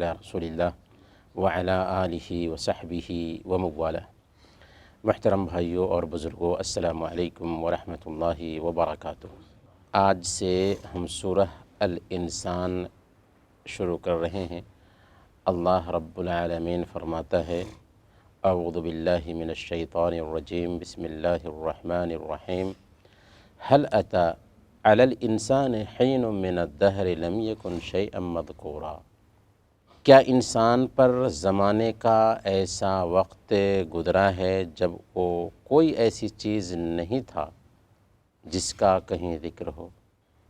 علی رسول اللہ وعلی آلہ وصحبہ وموالہ۔ محترم بھائیوں اور بزرگوں، السلام علیکم ورحمۃ اللہ وبرکاتہ۔ آج سے ہم سورہ الانسان شروع کر رہے ہیں۔ اللہ رب العالمین فرماتا ہے: اعوذ باللہ من الشیطان الرجیم، بسم اللہ الرحمن الرحیم۔ هل اتى علی الانسان حین من الدہر لم یکن شیئا مذکورا۔ کیا انسان پر زمانے کا ایسا وقت گزرا ہے جب وہ کوئی ایسی چیز نہیں تھا جس کا کہیں ذکر ہو؟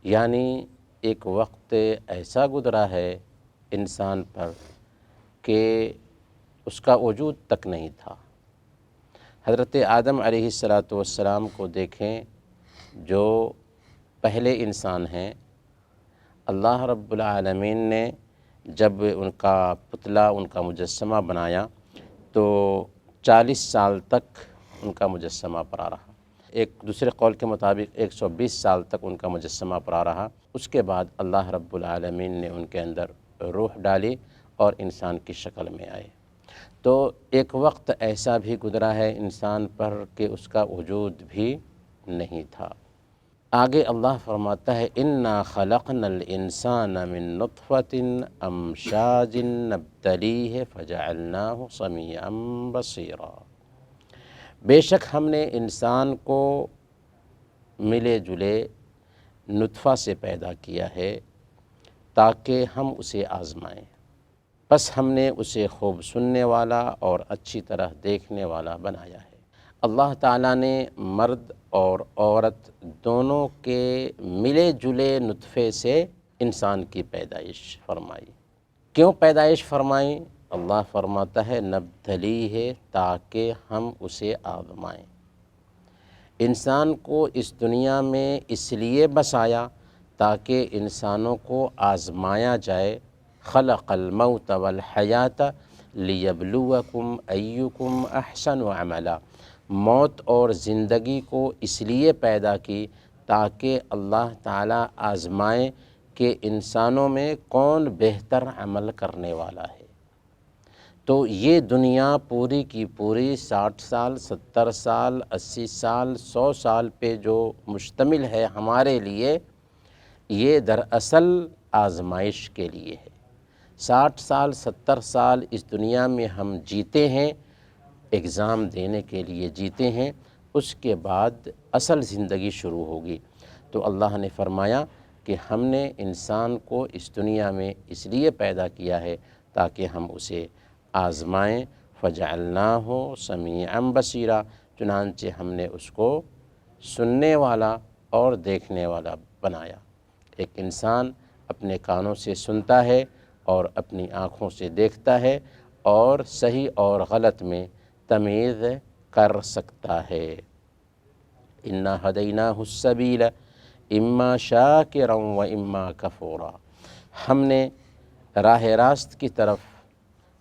یعنی ایک وقت ایسا گزرا ہے انسان پر کہ اس کا وجود تک نہیں تھا۔ حضرت آدم علیہ السلام کو دیکھیں، جو پہلے انسان ہیں۔ اللہ رب العالمین نے جب ان کا پتلا، ان کا مجسمہ بنایا تو 40 سال تک ان کا مجسمہ پڑا رہا۔ ایک دوسرے قول کے مطابق 120 سال تک ان کا مجسمہ پڑا رہا۔ اس کے بعد اللہ رب العالمین نے ان کے اندر روح ڈالی اور انسان کی شکل میں آئے۔ تو ایک وقت ایسا بھی گزرا ہے انسان پر کہ اس کا وجود بھی نہیں تھا۔ آگے اللہ فرماتا ہے: اِنَّا خَلَقْنَا الْإِنسَانَ مِن نُطْفَةٍ أَمْشَاجٍ نَبْتَلِيهِ فَجَعَلْنَاهُ سَمِيعًا بَصِيرًا۔ بے شک ہم نے انسان کو ملے جلے نطفہ سے پیدا کیا ہے تاکہ ہم اسے آزمائیں، پس ہم نے اسے خوب سننے والا اور اچھی طرح دیکھنے والا بنایا ہے۔ اللہ تعالیٰ نے مرد اور عورت دونوں کے ملے جلے نطفے سے انسان کی پیدائش فرمائی۔ کیوں پیدائش فرمائی؟ اللہ فرماتا ہے: نبتلیہ، تاکہ ہم اسے آزمائیں۔ انسان کو اس دنیا میں اس لیے بسایا تاکہ انسانوں کو آزمایا جائے۔ خلق الموت والحیات لیبلوکم ایکم احسن عملا۔ موت اور زندگی کو اس لیے پیدا کی تاکہ اللہ تعالیٰ آزمائے کہ انسانوں میں کون بہتر عمل کرنے والا ہے۔ تو یہ دنیا پوری کی پوری 60 سال، 70 سال، 80 سال، 100 سال پہ جو مشتمل ہے ہمارے لیے، یہ دراصل آزمائش کے لیے ہے۔ 60 سال، 70 سال اس دنیا میں ہم جیتے ہیں، ایگزام دینے کے لیے جیتے ہیں، اس کے بعد اصل زندگی شروع ہوگی۔ تو اللہ نے فرمایا کہ ہم نے انسان کو اس دنیا میں اس لیے پیدا کیا ہے تاکہ ہم اسے آزمائیں۔ فَجَعَلْنَاهُ سَمِيعًا بَصِيرًا، چنانچہ ہم نے اس کو سننے والا اور دیکھنے والا بنایا۔ ایک انسان اپنے کانوں سے سنتا ہے اور اپنی آنکھوں سے دیکھتا ہے اور صحیح اور غلط میں تمیز کر سکتا ہے۔ اِنَّا هَدَيْنَاهُ السَّبِيلَ إِمَّا شَاكِرًا وَإِمَّا كَفُورًا۔ ہم نے راہ راست کی طرف،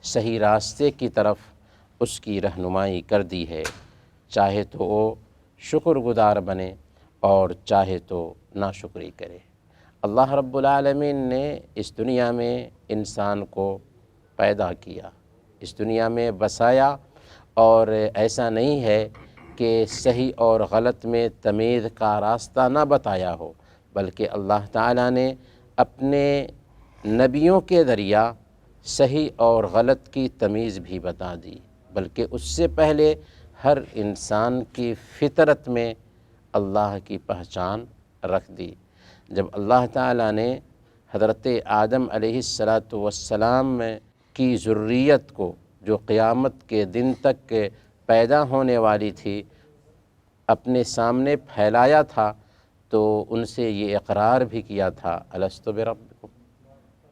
صحیح راستے کی طرف اس کی رہنمائی کر دی ہے، چاہے تو وہ شکر گزار بنے اور چاہے تو ناشکری کرے۔ اللہ رب العالمین نے اس دنیا میں انسان کو پیدا کیا، اس دنیا میں بسایا، اور ایسا نہیں ہے کہ صحیح اور غلط میں تمیز کا راستہ نہ بتایا ہو، بلکہ اللہ تعالیٰ نے اپنے نبیوں کے ذریعہ صحیح اور غلط کی تمیز بھی بتا دی، بلکہ اس سے پہلے ہر انسان کی فطرت میں اللہ کی پہچان رکھ دی۔ جب اللہ تعالیٰ نے حضرت آدم علیہ السلام کی ذریت کو، جو قیامت کے دن تک پیدا ہونے والی تھی، اپنے سامنے پھیلایا تھا تو ان سے یہ اقرار بھی کیا تھا: الست بربکم،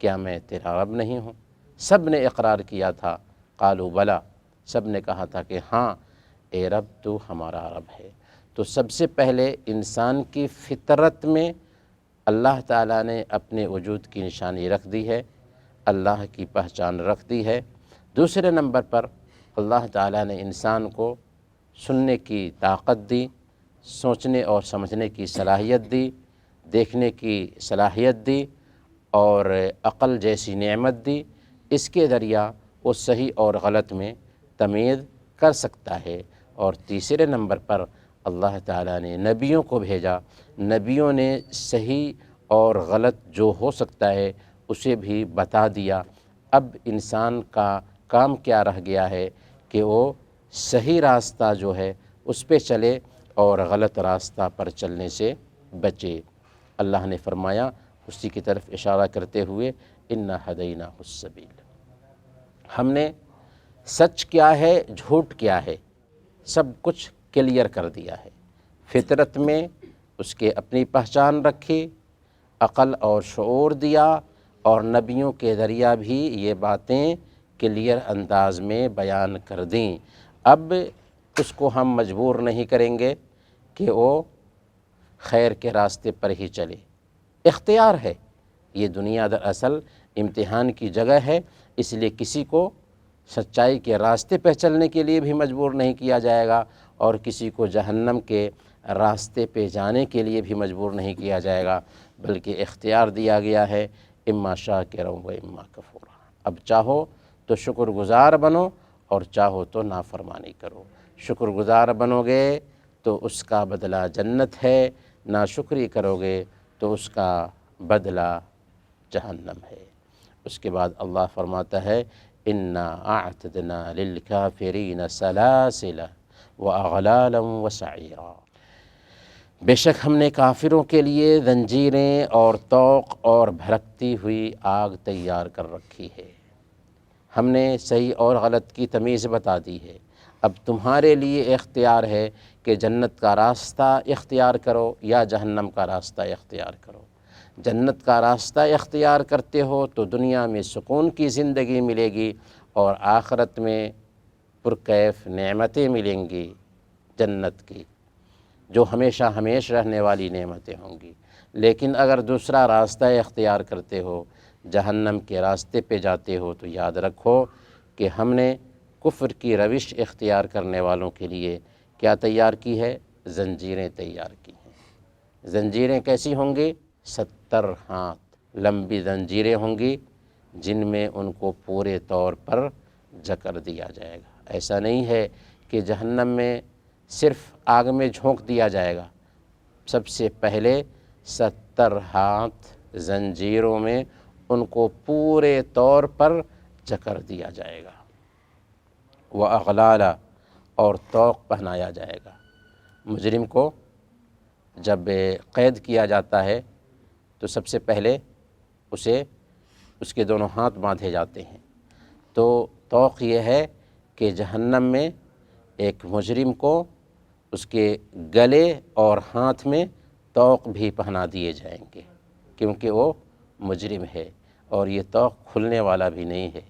کیا میں تیرا رب نہیں ہوں؟ سب نے اقرار کیا تھا۔ قالوا بلا، سب نے کہا تھا کہ ہاں اے رب، تو ہمارا رب ہے۔ تو سب سے پہلے انسان کی فطرت میں اللہ تعالیٰ نے اپنے وجود کی نشانی رکھ دی ہے، اللہ کی پہچان رکھ دی ہے۔ دوسرے نمبر پر اللہ تعالیٰ نے انسان کو سننے کی طاقت دی، سوچنے اور سمجھنے کی صلاحیت دی، دیکھنے کی صلاحیت دی، اور عقل جیسی نعمت دی۔ اس کے ذریعہ وہ صحیح اور غلط میں تمیز کر سکتا ہے۔ اور تیسرے نمبر پر اللہ تعالیٰ نے نبیوں کو بھیجا، نبیوں نے صحیح اور غلط جو ہو سکتا ہے اسے بھی بتا دیا۔ اب انسان کا کام کیا رہ گیا ہے کہ وہ صحیح راستہ جو ہے اس پہ چلے اور غلط راستہ پر چلنے سے بچے۔ اللہ نے فرمایا اسی کی طرف اشارہ کرتے ہوئے انا ہدیناہ السبیل، ہم نے سچ کیا ہے جھوٹ کیا ہے سب کچھ کلیئر کر دیا ہے۔ فطرت میں اس کے اپنی پہچان رکھی، عقل اور شعور دیا، اور نبیوں کے ذریعہ بھی یہ باتیں کلیئر انداز میں بیان کر دیں۔ اب اس کو ہم مجبور نہیں کریں گے کہ وہ خیر کے راستے پر ہی چلے، اختیار ہے۔ یہ دنیا دراصل امتحان کی جگہ ہے، اس لیے کسی کو سچائی کے راستے پہ چلنے کے لیے بھی مجبور نہیں کیا جائے گا، اور کسی کو جہنم کے راستے پہ جانے کے لیے بھی مجبور نہیں کیا جائے گا، بلکہ اختیار دیا گیا ہے اما شاکرا و اما کفورا۔ اب چاہو تو شکر گزار بنو اور چاہو تو نافرمانی کرو۔ شکر گزار بنو گے تو اس کا بدلہ جنت ہے، ناشکری کرو گے تو اس کا بدلہ جہنم ہے۔ اس کے بعد اللہ فرماتا ہے انا اعتدنا للکافرین سلاسل واغلالا وسعیرا، بے شک ہم نے کافروں کے لیے زنجیریں اور طوق اور بھڑکتی ہوئی آگ تیار کر رکھی ہے۔ ہم نے صحیح اور غلط کی تمیز بتا دی ہے۔ اب تمہارے لیے اختیار ہے کہ جنت کا راستہ اختیار کرو یا جہنم کا راستہ اختیار کرو۔ جنت کا راستہ اختیار کرتے ہو تو دنیا میں سکون کی زندگی ملے گی اور آخرت میں پرکیف نعمتیں ملیں گی جنت کی، جو ہمیشہ ہمیشہ رہنے والی نعمتیں ہوں گی۔ لیکن اگر دوسرا راستہ اختیار کرتے ہو، جہنم کے راستے پہ جاتے ہو، تو یاد رکھو کہ ہم نے کفر کی روش اختیار کرنے والوں کے لیے کیا تیار کی ہے؟ زنجیریں تیار کی ہیں۔ زنجیریں کیسی ہوں گی؟ 70 ہاتھ لمبی زنجیریں ہوں گی جن میں ان کو پورے طور پر جکڑ دیا جائے گا۔ ایسا نہیں ہے کہ جہنم میں صرف آگ میں جھونک دیا جائے گا، سب سے پہلے 70 ہاتھ زنجیروں میں ان کو پورے طور پر جکڑ دیا جائے گا۔ وَأَغْلَالًا، اور طوق پہنایا جائے گا۔ مجرم کو جب قید کیا جاتا ہے تو سب سے پہلے اسے اس کے دونوں ہاتھ باندھے جاتے ہیں۔ تو طوق یہ ہے کہ جہنم میں ایک مجرم کو اس کے گلے اور ہاتھ میں طوق بھی پہنا دیے جائیں گے، کیونکہ وہ مجرم ہے اور یہ طوق کھلنے والا بھی نہیں ہے۔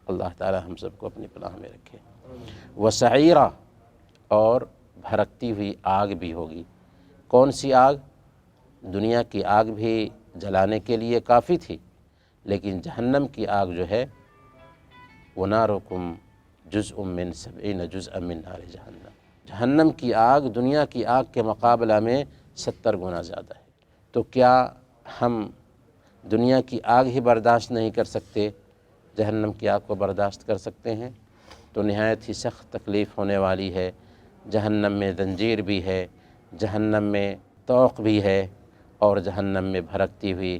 اللہ تعالی ہم سب کو اپنی پناہ میں رکھے۔ وسعیرا، اور بھڑکتی ہوئی آگ بھی ہوگی۔ کون سی آگ؟ دنیا کی آگ بھی جلانے کے لیے کافی تھی، لیکن جہنم کی آگ جو ہے وَنَارُكُمْ جُزْءٌ مِّن 70 جُزْءً مِّن نَارِ جہنم، جہنم کی آگ دنیا کی آگ کے مقابلہ میں 70 گنا زیادہ ہے۔ تو کیا ہم دنیا کی آگ ہی برداشت نہیں کر سکتے، جہنم کی آگ کو برداشت کر سکتے ہیں؟ تو نہایت ہی سخت تکلیف ہونے والی ہے۔ جہنم میں زنجیر بھی ہے، جہنم میں طوق بھی ہے، اور جہنم میں بھڑکتی ہوئی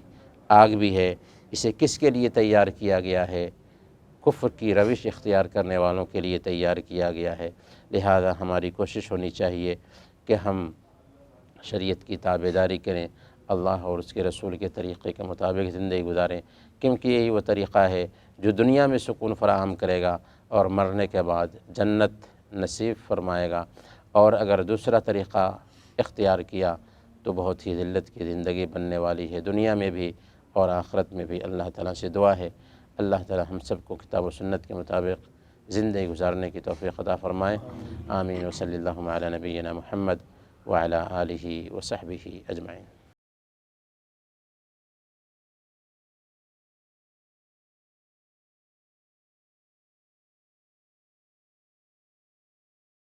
آگ بھی ہے۔ اسے کس کے لیے تیار کیا گیا ہے؟ کفر کی روش اختیار کرنے والوں کے لیے تیار کیا گیا ہے۔ لہذا ہماری کوشش ہونی چاہیے کہ ہم شریعت کی تابعداری کریں، اللہ اور اس کے رسول کے طریقے کے مطابق زندگی گزاریں، کیونکہ یہی وہ طریقہ ہے جو دنیا میں سکون فراہم کرے گا اور مرنے کے بعد جنت نصیب فرمائے گا۔ اور اگر دوسرا طریقہ اختیار کیا تو بہت ہی ذلت کی زندگی بننے والی ہے، دنیا میں بھی اور آخرت میں بھی۔ اللہ تعالیٰ سے دعا ہے اللہ تعالیٰ ہم سب کو کتاب و سنت کے مطابق زندگی گزارنے کی توفیق عطا فرمائے۔ آمین۔ وصلی اللہ علی نبینا محمد وعلی آلہ وصحبہ اجمعین۔